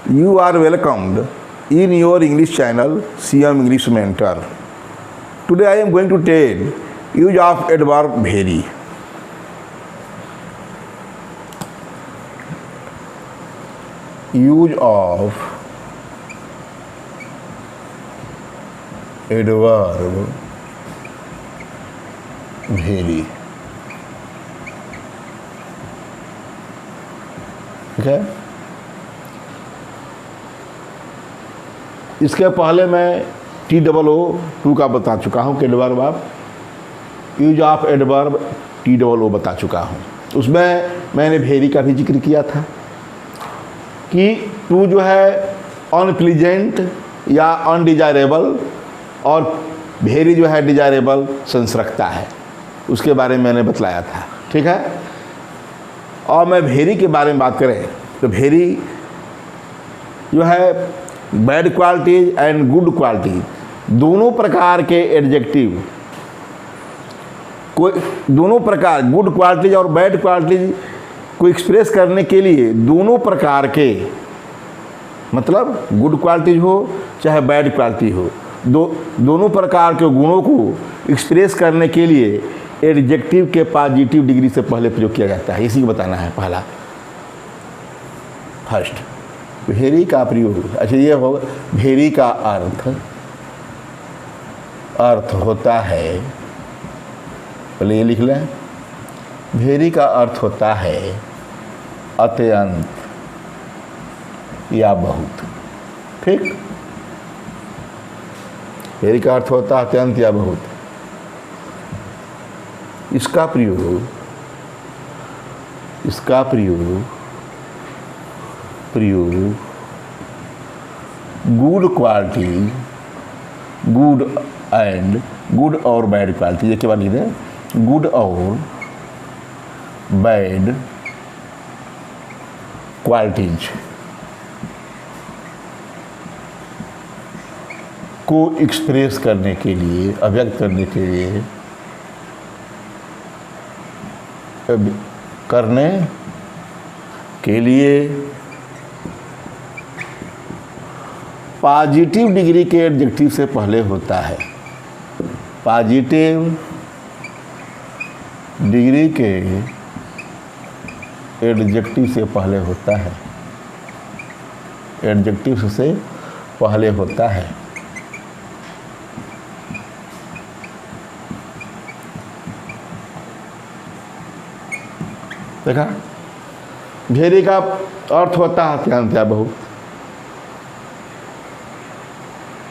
You are welcomed in your English channel, CM English Mentor. Today I am going to tell use of adverb very. Use of adverb very. ठीक है, इसके पहले मैं TOO का बता चुका हूँ कि adverb of use of adverb TOO बता चुका हूँ। उसमें मैंने भेरी का भी जिक्र किया था कि टू जो है अनप्लीजेंट या अनडिजायरेबल और भेरी जो है डिजायरेबल सेंस रखता है, उसके बारे में मैंने बतलाया था। ठीक है, और मैं भेरी के बारे में बात करें तो भेरी जो है bad qualities and good qualities दोनों प्रकार के एडजेक्टिव को, दोनों प्रकार गुड क्वालिटीज और बैड क्वालिटीज को एक्सप्रेस करने के लिए दोनों प्रकार के, मतलब गुड क्वालिटीज हो चाहे बैड क्वालिटी हो, दोनों प्रकार के गुणों को एक्सप्रेस करने के लिए एडजेक्टिव के पॉजिटिव डिग्री से पहले प्रयोग किया जाता है। इसी को बताना है पहला, फर्स्ट भेरी का प्रयोग। अच्छा, ये होगा भेरी का अर्थ होता है, पहले ये लिख लें, भेरी का अर्थ होता है अत्यंत या बहुत। ठीक, भेरी का अर्थ होता है अत्यंत या बहुत। इसका प्रयोग गुड क्वालिटी, गुड और बैड क्वालिटी, ये क्या लिख दें, गुड और बैड क्वालिटीज को एक्सप्रेस करने के लिए, अभिव्यक्त करने के लिए पॉजिटिव डिग्री के एडजेक्टिव से पहले होता है। पॉजिटिव डिग्री के एडजेक्टिव से पहले होता है, एडजेक्टिव से पहले होता है। देखा, भेरी का अर्थ होता है अत्यंत या बहुत।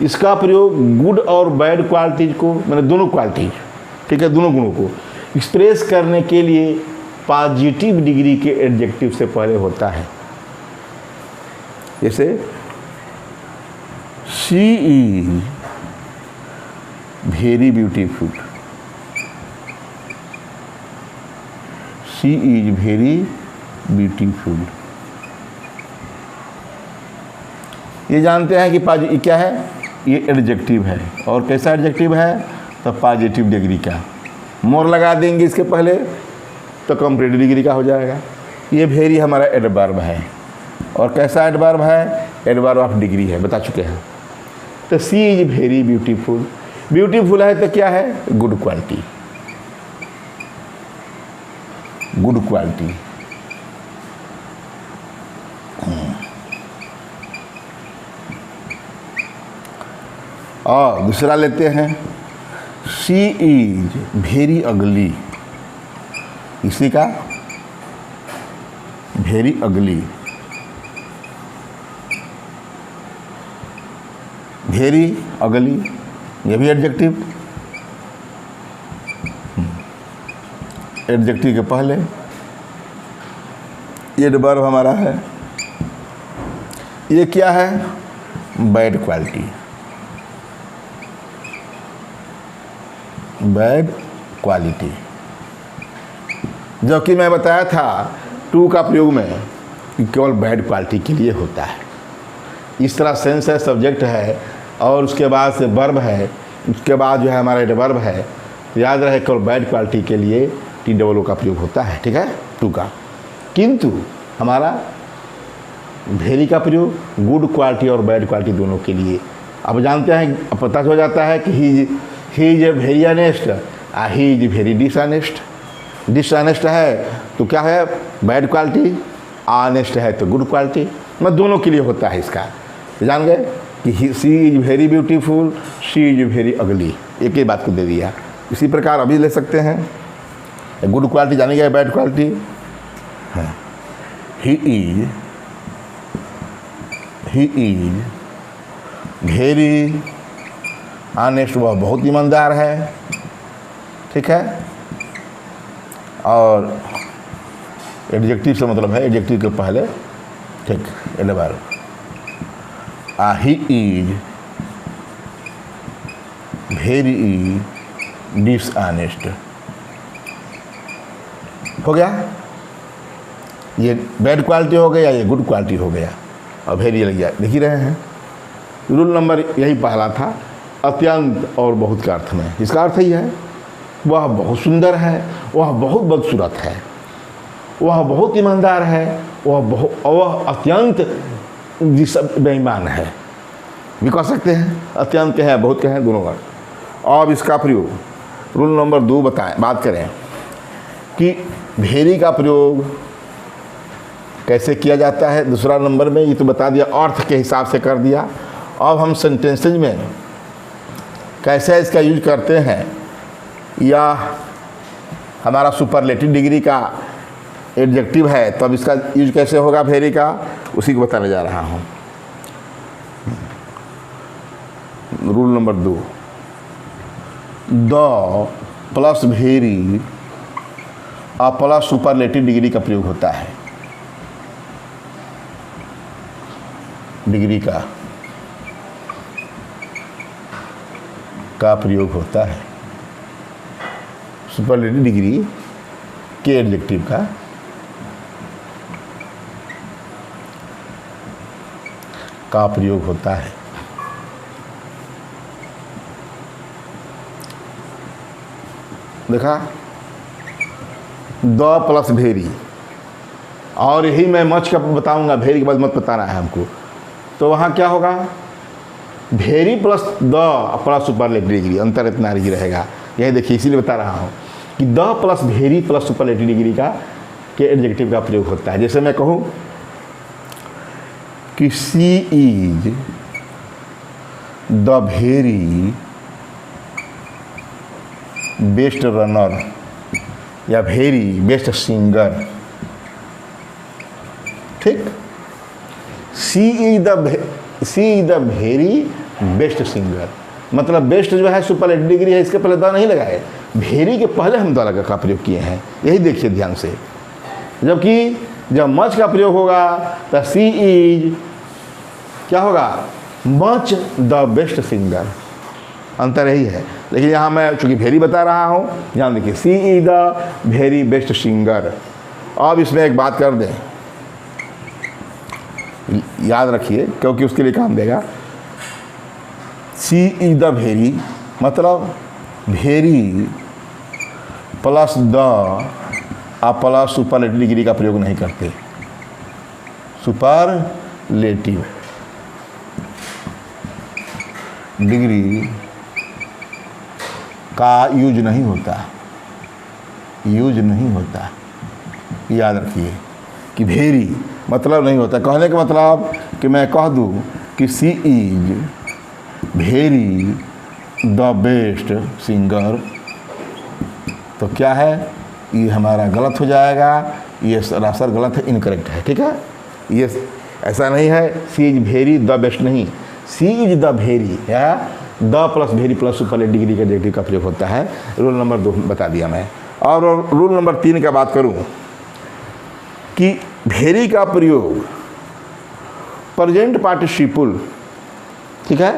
इसका प्रयोग गुड और बैड क्वालिटीज को, मैंने दोनों क्वालिटीज, ठीक है, दोनों गुणों को एक्सप्रेस करने के लिए पॉजिटिव डिग्री के एडजेक्टिव से पहले होता है। जैसे she is very beautiful, she is very beautiful. ये जानते हैं कि क्या है, ये एडजेक्टिव है, और कैसा एडजेक्टिव है, तो पॉजिटिव डिग्री का। मोर लगा देंगे इसके पहले तो कंप्लीट डिग्री का हो जाएगा। ये वेरी हमारा एडवर्ब है, और कैसा एडवर्ब है, एडवर्ब ऑफ डिग्री है, बता चुके हैं। तो सी इज वेरी ब्यूटीफुल, ब्यूटीफुल है तो क्या है, गुड क्वालिटी, गुड क्वालिटी। और दूसरा लेते हैं, शी इज वेरी अगली, इसी का वेरी अगली, वेरी अगली, ये भी एडजेक्टिव, एडजेक्टिव के पहले ये एडवर्ब हमारा है। ये क्या है, बैड क्वालिटी, बैड क्वालिटी। जो कि मैं बताया था टू का प्रयोग में केवल बैड क्वालिटी के लिए होता है। इस तरह सेंस है, सब्जेक्ट है, और उसके बाद से वर्ब है, उसके बाद जो है हमारा एडवर्ब है। तो याद रहे केवल बैड क्वालिटी के लिए TOO का प्रयोग होता है, ठीक है, टू का। किंतु हमारा भेरी का प्रयोग गुड क्वालिटी और बैड क्वालिटी दोनों के लिए। अब जानते हैं, अब पता हो जाता है कि he is a very honest, he is very dishonest. Dishonest है तो क्या है, बैड क्वालिटी, ऑनेस्ट है तो गुड क्वालिटी, मतलब दोनों के लिए होता है इसका। जान गए कि she is very beautiful, she is very ugly, एक ही बात को दे दिया। इसी प्रकार अभी ले सकते हैं गुड क्वालिटी जानेंगे, बैड क्वालिटी है। ही इज वेरी ऑनेस्ट, वह बहुत ईमानदार है, ठीक है। और एडजेक्टिव से मतलब है, एडजेक्टिव के पहले, ठीक, adverb. He is very dishonest, हो गया। ये बैड क्वालिटी हो गया, ये गुड क्वालिटी हो गया, और वेरी लग गया, देख ही रहे हैं। रूल नंबर यही पहला था, अत्यंत और बहुत का अर्थ में। इसका अर्थ ही है वह बहुत सुंदर है, वह बहुत बदसूरत है, वह बहुत ईमानदार है, वह अत्यंत बेईमान है, भी कह सकते हैं। अत्यंत के हैं, बहुत के हैं, दोनों का। अब इसका प्रयोग रूल नंबर 2 बात करें कि वेरी का प्रयोग कैसे किया जाता है। दूसरा नंबर में ये तो बता दिया, अर्थ के हिसाब से कर दिया। अब हम सेंटेंसेज में कैसे इसका यूज करते हैं, या हमारा सुपरलेटिव डिग्री का एडजेक्टिव है तो अब इसका यूज कैसे होगा वेरी का, उसी को बताने जा रहा हूँ। Rule number 2, the plus very और प्लस सुपरलेटिव डिग्री का प्रयोग होता है। डिग्री का प्रयोग होता है, सुपरलेटिव डिग्री के एडजेक्टिव का प्रयोग होता है। देखा, द प्लस वेरी, और यही मैं मच का बताऊंगा, वेरी के बाद मत बताना है हमको। तो वहाँ क्या होगा, very plus the plus superlative degree, अंतर इतना ही रहेगा। यही देखिए, इसीलिए बता रहा हूँ कि the plus very plus superlative degree का के एडजेक्टिव का प्रयोग होता है। जैसे मैं कहूँ कि she is the very best runner या वेरी बेस्ट सिंगर, ठीक। She is the very best singer, मतलब बेस्ट जो है सुपरलेटिव डिग्री है, इसके पहले द नहीं लगाए, वेरी के पहले हम द लगा का प्रयोग किए हैं। यही देखिए ध्यान से। जबकि जब मच का प्रयोग होगा तो सी इज क्या होगा, मच द बेस्ट सिंगर, अंतर यही है। लेकिन यहाँ मैं चूँकि वेरी बता रहा हूँ, ध्यान देखिए, she is the very best singer. अब इसमें एक बात कर दें, याद रखिए क्योंकि उसके लिए काम देगा। सी इज द वेरी मतलब वेरी प्लस द आप प्लस सुपरलेटिव डिग्री का प्रयोग नहीं करते, सुपरलेटिव डिग्री का यूज नहीं होता, याद रखिए कि वेरी मतलब नहीं होता। कहने का मतलब कि मैं कह दूँ कि she is very the best singer, तो क्या है, ये हमारा गलत हो जाएगा, ये सरासर गलत है, इनकरेक्ट है, ठीक है। ये ऐसा नहीं है, सी इज वेरी द बेस्ट नहीं, सी इज द वेरी, या the plus very plus superlative degree का एडजेक्टिव का प्रयोग होता है। रूल नंबर 2 बता दिया मैं। और रूल नंबर 3 का बात करूँ कि वेरी का प्रयोग प्रेजेंट पार्टिसिपल, ठीक है,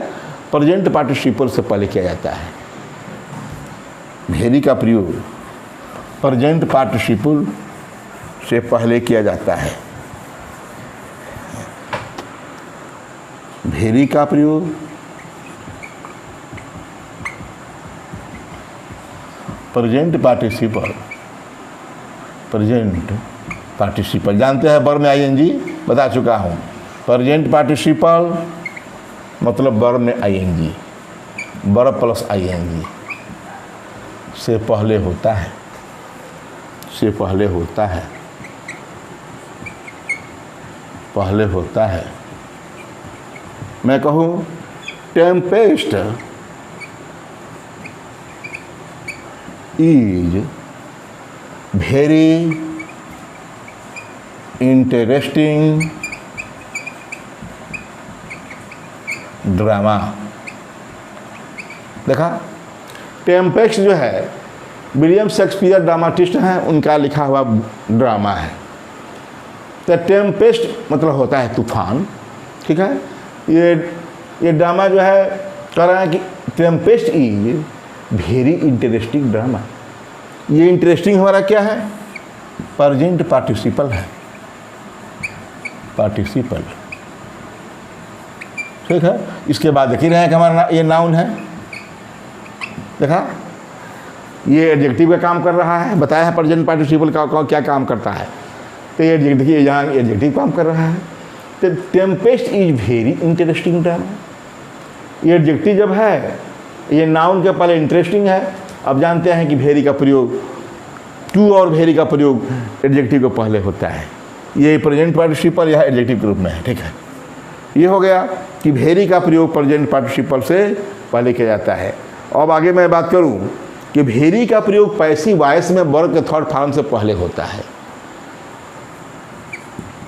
प्रेजेंट पार्टिसिपल से पहले किया जाता है। वेरी का प्रयोग प्रेजेंट पार्टिसिपल से पहले किया जाता है। वेरी का प्रयोग प्रेजेंट पार्टिसिपल जानते हैं, वर्ब में आईएनजी बता चुका हूँ। प्रेजेंट पार्टिसिपल मतलब वर्ब में आईएनजी, वर्ब प्लस आईएनजी से पहले होता है, से पहले होता है, पहले होता है। मैं कहूँ Tempest is very interesting drama. देखा, टेम्पेस्ट जो है विलियम शेक्सपियर ड्रामाटिस्ट हैं, उनका लिखा हुआ ड्रामा है। तो टेम्पेस्ट मतलब होता है तूफान, ठीक है। ये ड्रामा जो है कह रहा है कि Tempest is very interesting drama. ये इंटरेस्टिंग हमारा क्या है, प्रेजेंट पार्टिसिपल है, पार्टिसिपल, ठीक है। इसके बाद देख ही रहे हैं कि हमारा ये नाउन है। देखा, ये एडजेक्टिव का काम कर रहा है, बताया है प्रेजेंट पार्टिसिपल का क्या काम करता है। तो ये देखिए यहाँ एडजेक्टिव काम कर रहा है। तो Tempest is very interesting drama, ये एडजेक्टिव जब है, ये नाउन के पहले इंटरेस्टिंग है। अब जानते हैं कि वेरी का प्रयोग, टू और वेरी का प्रयोग एडजेक्टिव के पहले होता है। ये प्रेजेंट पार्टिसिपल यह एडजेक्टिव के रूप में है, ठीक है। ये हो गया कि वेरी का प्रयोग प्रेजेंट पार्टिसिपल से पहले किया जाता है। अब आगे मैं बात करूं कि वेरी का प्रयोग पैसिव वॉइस में वर्ब के थर्ड फॉर्म से पहले होता है।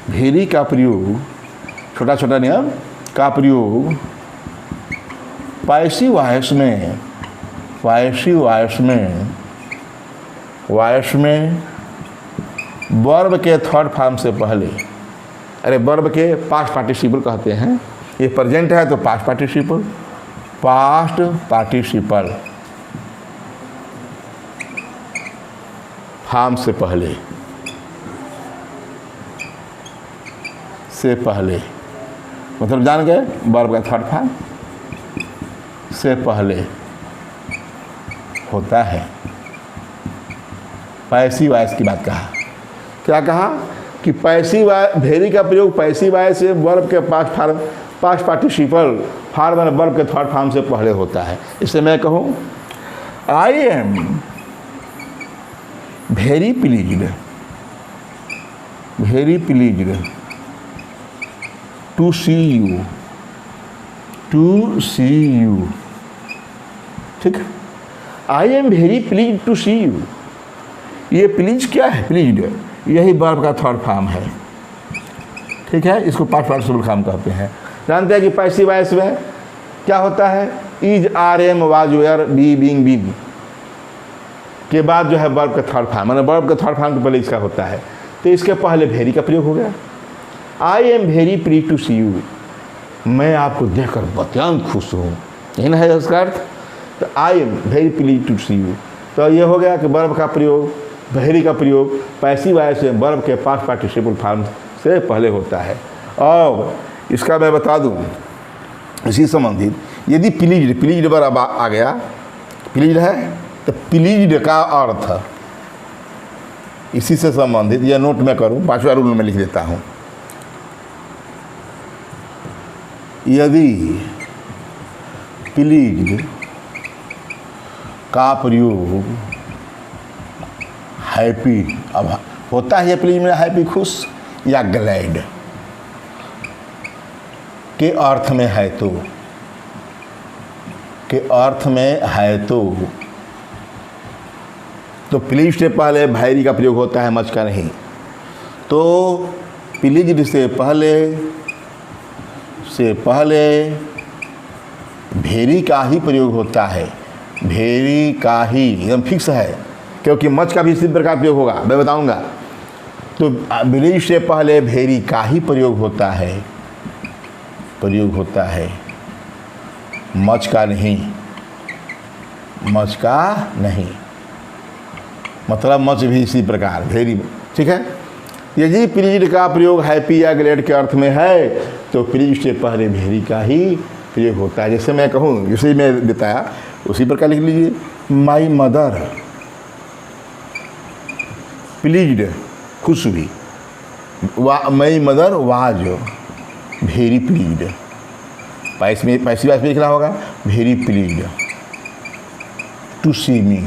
वेरी का प्रयोग, छोटा छोटा नियम का प्रयोग पैसिव वॉइस में, पैसिव वॉइस में वर्ब के थर्ड फॉर्म से पहले, अरे वर्ब के पास्ट पार्टिसिपल कहते हैं। ये प्रेजेंट है तो past participle, past participle form से पहले, से पहले मतलब जान गए, वर्ब का थर्ड फॉर्म से पहले होता है। पैसिव वॉइस की बात कहा, क्या कहा कि पैसिव वेरी का प्रयोग पैसिव वॉइस से वर्ब के पास्ट पार्टिसिपल फॉर्म वर्ब के थर्ड फॉर्म से पहले होता है। इससे मैं कहूँ I am very pleased, very pleased to see you, to see you, ठीक है। I am very please to see you, ये प्लीज क्या है, प्लीज्ड यही वर्ब का थर्ड फॉर्म है, ठीक है। इसको पास्ट पार्टिसिपल फॉर्म कहते हैं। जानते हैं कि पैसिव वॉइस में क्या होता है, is, are, am, was, were, be, being, been के बाद जो है वर्ब का थर्ड फॉर्म, मतलब वर्ब का थर्ड फॉर्म के पहले इसका होता है। तो इसके पहले वेरी का प्रयोग हो गया। I am very please to see you, मैं आपको देखकर बेहद खुश हूँ, यही ना है उसका अर्थ। तो I am very please to see you, तो ये हो गया कि वर्ब का प्रयोग, वेरी का प्रयोग पैसिव वॉइस से वर्ब के पास्ट पार्टिसिपल फॉर्म से पहले होता है। और इसका मैं बता दूं इसी संबंधित, यदि प्लीज्ड, प्लीज्ड वर्ब आ गया, प्लीज्ड है तो प्लीज्ड का अर्थ इसी से संबंधित, यह नोट में करूं, 5वां रूल में लिख देता हूं। यदि प्लीज्ड का प्रयोग हैप्पी, अब होता है प्लीज में हैप्पी खुश या ग्लैड के अर्थ में है तो, के अर्थ में है तो प्लीज से पहले भैरी का प्रयोग होता है, मच का नहीं। तो प्लीज्ड से पहले भेरी का ही प्रयोग होता है, भेरी का ही एकदम फिक्स है, क्योंकि मच का भी इसी प्रकार प्रयोग होगा, मैं बताऊंगा। तो प्लीज से पहले भेरी का ही प्रयोग होता है, मच का नहीं, मच का नहीं, मतलब मच भी इसी प्रकार भेरी, ठीक है। यदि प्लीज्ड का प्रयोग हैप्पी या ग्लैड के अर्थ में है तो प्लीज से पहले भेरी का ही प्रयोग होता है। जैसे मैं कहूँ, जैसे मैं बताया उसी प्रकार लिख लीजिए। माई मदर प्लीज्ड खुश हुई, माई mother was very pleased. Passive voice में लिखना होगा वेरी प्लीज्ड टू सी मी।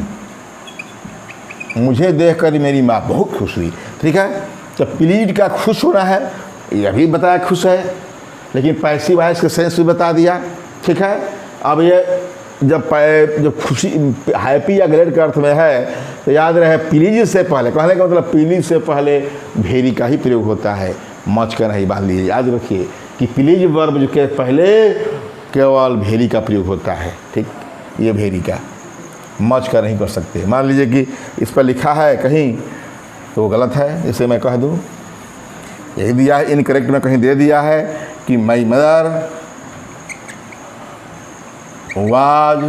मुझे देखकर मेरी माँ बहुत खुश हुई। ठीक है, तो प्लीज्ड का खुश होना है, यह भी बताया खुश है, लेकिन पैसिव वॉइस का सेंस भी बता दिया। ठीक है, अब ये जब खुशी हैप्पी या ग्लेड के अर्थ में है तो याद रहे प्लीज से पहले, कहने का मतलब प्लीज से पहले वेरी का ही प्रयोग होता है, मच का नहीं। बांध लीजिए, याद रखिए कि प्लीज वर्ब जो के पहले केवल वेरी का प्रयोग होता है। ठीक, ये वेरी का, मच का नहीं कर सकते। मान लीजिए कि इस पर लिखा है कहीं तो वो गलत है, इसे मैं कह दूँ यही दिया है, इनकरेक्ट में कहीं दे दिया है कि माई मदर वाज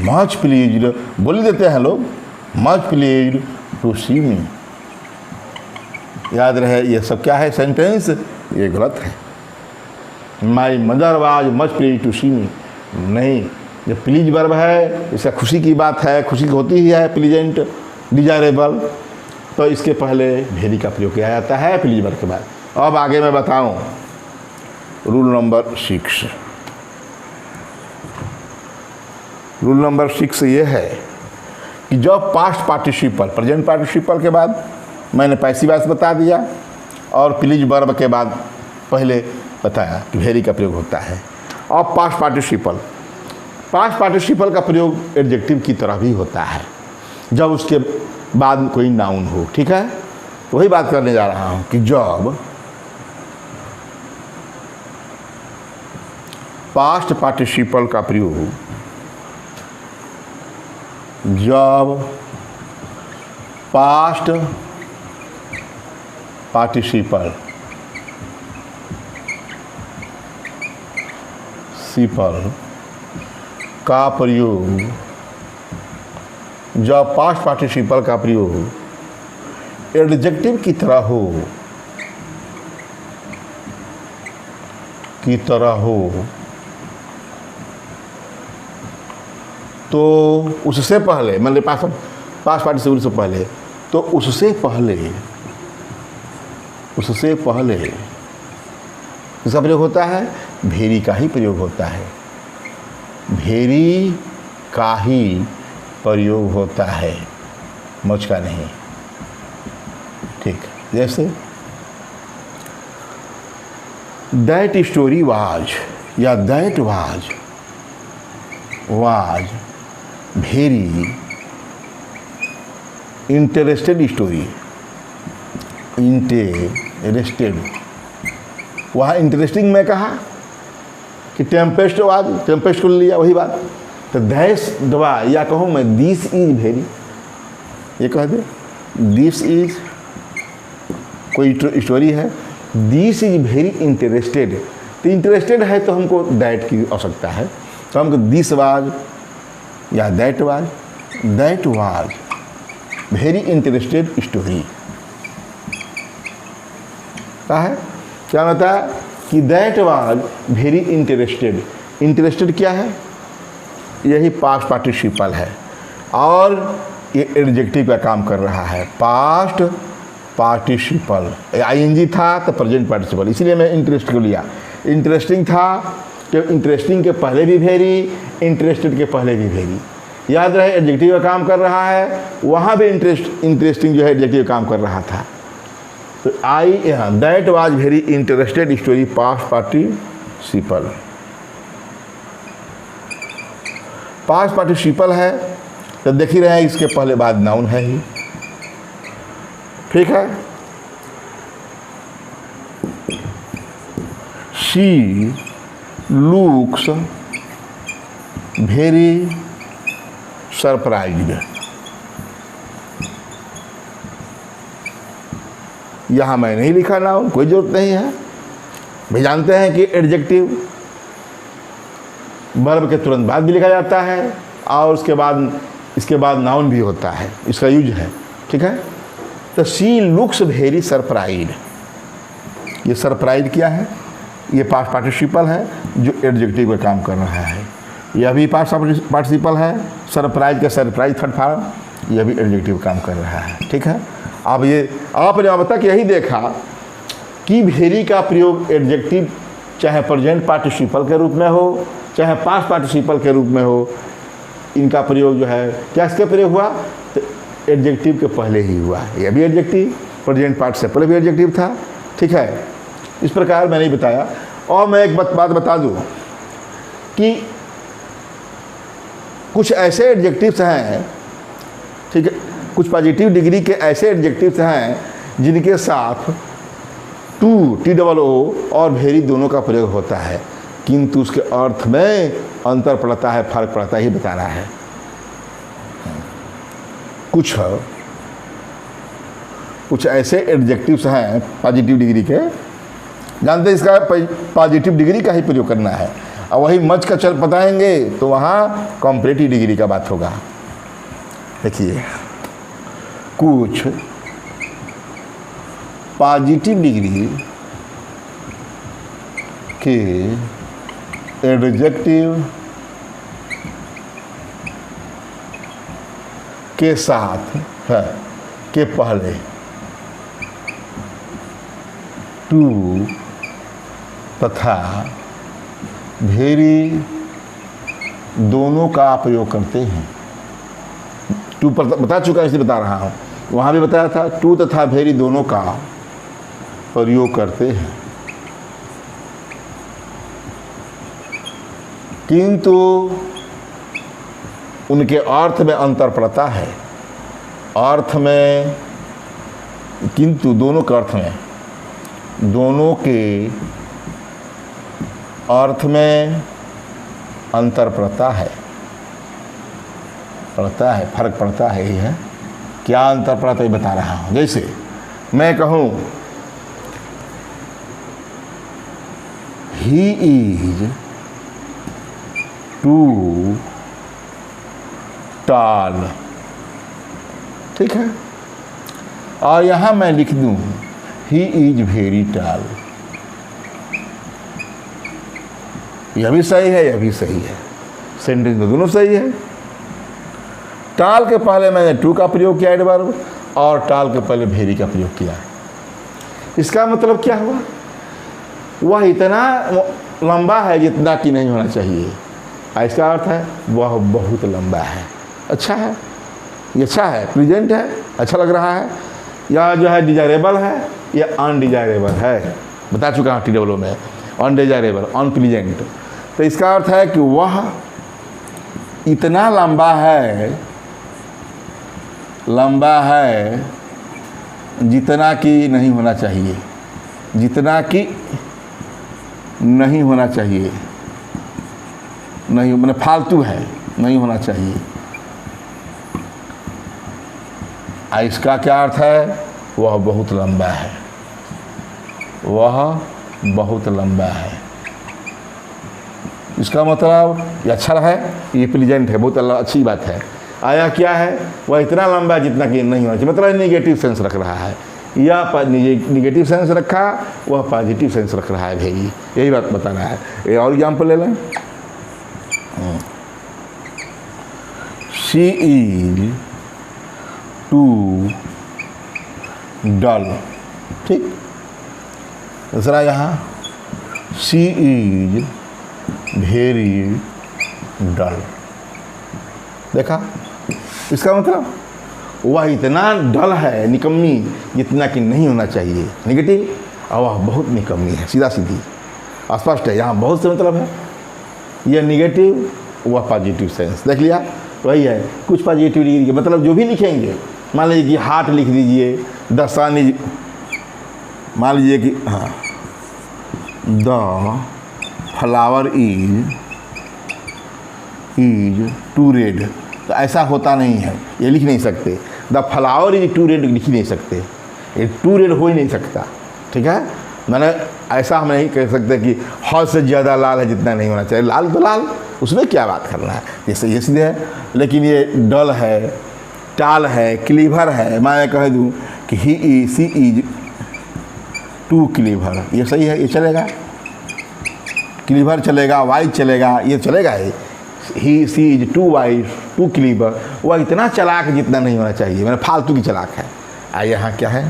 मच प्लीज्ड, बोल देते हैं लोग मच प्लीज्ड टू सी मी। याद रहे ये सब क्या है सेंटेंस, ये गलत है। My mother was much pleased to see me नहीं, जब प्लीज वर्ब है इसका खुशी की बात है, खुशी होती ही है, प्लीजेंट डिजायरेबल, तो इसके पहले वेरी का प्रयोग किया जाता है प्लीज वर्ब के बाद। अब आगे मैं बताऊं रूल नंबर 6। रूल नंबर 6 ये है कि जब पास्ट पार्टिसिपल प्रेजेंट पार्टिसिपल के बाद मैंने पैसिव वॉइस बता दिया और प्लीज वर्ब के बाद पहले बताया कि वेरी का प्रयोग होता है। अब पास्ट पार्टिसिपल का प्रयोग एडजेक्टिव की तरह भी होता है जब उसके बाद कोई नाउन हो। ठीक है, वही बात करने जा रहा हूँ कि जब पास्ट पार्टिसिपल का प्रयोग, जब पास्ट पार्टिसिपल का प्रयोग, जब पास्ट पार्टिसिपल का प्रयोग एडजेक्टिव की तरह हो तो उससे पहले, मतलब पास्ट पार्टिसिपल से पहले, तो उससे पहले इसका प्रयोग होता है वेरी का ही प्रयोग होता है, वेरी का ही प्रयोग होता है, मच का नहीं। ठीक, जैसे दैट स्टोरी वाज या that was very interested story. Interested, वहाँ इंटरेस्टिंग में कहा कि टेम्पेस्ट को लिया, वही बात। तो दैस दवा या कहूँ मैं दिस इज वेरी, ये कह दे दिस इज कोई स्टोरी है, दिस इज वेरी इंटरेस्टेड, तो इंटरेस्टेड है तो हमको दैट की आवश्यकता है, तो हमको दिस वाज या that was very interested story. क्या होता है कि that was very interested. Interested क्या है, यही पास्ट पार्टिसिपल है और ये एडजेक्टिव का काम कर रहा है। पास्ट पार्टिसिपल आईएनजी था तो प्रेजेंट पार्टिसिपल, इसीलिए मैं इंटरेस्ट को लिया। इंटरेस्टिंग था तो इंटरेस्टिंग के पहले भी वेरी, इंटरेस्टेड के पहले भी वेरी। याद रहे एडजेक्टिव का काम कर रहा है, वहाँ भी इंटरेस्टिंग जो है एडजेक्टिव काम कर रहा था। तो यहाँ that was very interested story past participle. Past participle है तो देख ही रहे हैं इसके पहले बाद नाउन है ही। ठीक है, शी लुक्स वेरी सरप्राइज्ड। यहाँ मैं नहीं लिखा नाउन, कोई जरूरत नहीं है। भाई जानते हैं कि एडजेक्टिव वर्ब के तुरंत बाद भी लिखा जाता है और इसके बाद नाउन भी होता है, इसका यूज है। ठीक है, तो शी लुक्स वेरी सरप्राइज्ड, ये सरप्राइज क्या है, ये पास्ट पार्टिसिपल है जो एडजेक्टिव का काम कर रहा है। यह भी पास्ट पार्टिसिपल है, सरप्राइज का सरप्राइज थर्ड फॉर्म, यह भी एडजेक्टिव काम कर रहा है। ठीक है, अब ये आपने अब तक यही देखा कि भेरी का प्रयोग एडजेक्टिव चाहे प्रेजेंट पार्टिसिपल के रूप में हो चाहे पास्ट पार्टिसिपल के रूप में हो, इनका प्रयोग जो है क्या इसका प्रयोग हुआ तो एडजेक्टिव के पहले ही हुआ। यह भी एडजेक्टिव प्रेजेंट पार्टिसिपल भी एडजेक्टिव था, ठीक है। इस प्रकार मैंने बताया। और मैं एक बात बता दूं कि कुछ ऐसे एडजेक्टिव्स हैं, ठीक है, कुछ पॉजिटिव डिग्री के ऐसे एडजेक्टिव्स हैं जिनके साथ टू TOO और भेरी दोनों का प्रयोग होता है, किंतु उसके अर्थ में अंतर पड़ता है, फर्क पड़ता ही बता रहा है। कुछ ऐसे एडजेक्टिव्स हैं पॉजिटिव डिग्री के, जानते हैं इसका पॉजिटिव डिग्री का ही प्रयोग करना है, और वही मच का चल बताएंगे तो वहाँ कॉम्परेटिव डिग्री का बात होगा। देखिए, कुछ पॉजिटिव डिग्री के एडजेक्टिव के साथ है के पहले टू तथा भेरी दोनों का प्रयोग करते हैं। टू पर बता चुका इसलिए बता रहा हूँ, वहाँ भी बताया था टू तथा भेरी दोनों का प्रयोग करते हैं, किंतु उनके अर्थ में अंतर पड़ता है। अर्थ में, किंतु दोनों के अर्थ में, दोनों के अर्थ में अंतर पड़ता है, फर्क पड़ता है। ही है क्या अंतर पड़ता है बता रहा हूँ। जैसे मैं कहूँ ही इज टू टाल, ठीक है, और यहाँ मैं लिख दूँ ही इज वेरी टाल। यह भी सही है, यह भी सही है, सेंटेंस में दोनों सही है। टाल के पहले मैंने टू का प्रयोग किया एडवर्ब, और टाल के पहले भेरी का प्रयोग किया। इसका मतलब क्या हुआ, वह इतना लंबा है जितना कि नहीं होना चाहिए। इसका अर्थ है वह बहुत लंबा है। अच्छा है, ये अच्छा है, प्रेजेंट है, अच्छा लग रहा है, या जो है डिजायरेबल है या अनडिजायरेबल है। बता चुका हूँ TOO में, अनडिजायरेबल, अनप्लीजेंट। तो इसका अर्थ है कि वह इतना लंबा है जितना कि नहीं होना चाहिए, जितना कि नहीं होना चाहिए, नहीं मतलब फालतू है, नहीं होना चाहिए। इसका क्या अर्थ है, वह बहुत लंबा है, वह बहुत लंबा है। इसका मतलब ये अच्छा है, ये प्लीजेंट है, बहुत अच्छी बात है। आया क्या है, वह इतना लंबा है जितना कि नहीं होना चाहिए, मतलब नेगेटिव सेंस रख रहा है, या निगेटिव सेंस रखा, वह पॉजिटिव सेंस रख रहा है भाई, यही बात बताना है। ये और एग्जाम्पल ले लें, शी इज टू डल, ठीक। दूसरा यहाँ शी इज वेरी डल, देखा। इसका मतलब वह इतना डल है, निकम्मी, जितना कि नहीं होना चाहिए, निगेटिव, और वह बहुत निकम्मी है, सीधा सीधी स्पष्ट है। यहाँ बहुत से मतलब है, यह निगेटिव, वह पॉजिटिव सेंस, देख लिया। वही है, कुछ पॉजिटिव डिग्री के मतलब जो भी लिखेंगे, मान लीजिए कि हार्ट लिख दीजिए, दस्तानी, मान लीजिए कि हाँ, the flower is too red, तो ऐसा होता नहीं है, ये लिख नहीं सकते। The flower is too red लिख ही नहीं सकते, ये टू रेड हो ही नहीं सकता, ठीक है। मैंने ऐसा हम नहीं कह सकते कि हद से ज़्यादा लाल है जितना नहीं होना चाहिए, लाल तो लाल, उसमें क्या बात करना है, जैसे ये सीधे है। लेकिन ये डल है, टाल है, क्लीवर है, मैं कह दूँ कि सी इज टू क्लीवर, ये सही है, ये चलेगा। क्लीवर चलेगा, वाइज चलेगा, ये चलेगा। He she is too wise too clever, वह इतना चलाक जितना नहीं होना चाहिए, मैंने फालतू की चलाक है। यहाँ क्या है,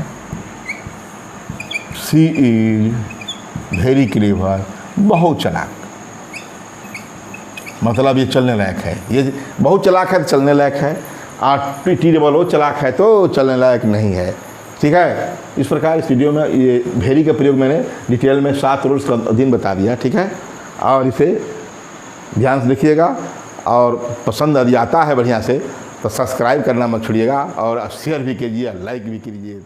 सी सी इज वेरी क्लेवर, बहुत चालाक। मतलब ये चलने लायक है, ये बहुत चालाक है तो चलने लायक है, और टी डबल ओ चालाक है तो चलने लायक नहीं है। ठीक है, इस प्रकार इस वीडियो में ये वेरी का प्रयोग मैंने डिटेल में 7 रूल्स का अधीन बता दिया। ठीक है, और इसे ध्यान से देखिएगा, और पसंद यदि आता है बढ़िया से तो सब्सक्राइब करना मत छोड़िएगा, और शेयर भी कीजिए, लाइक भी कीजिए।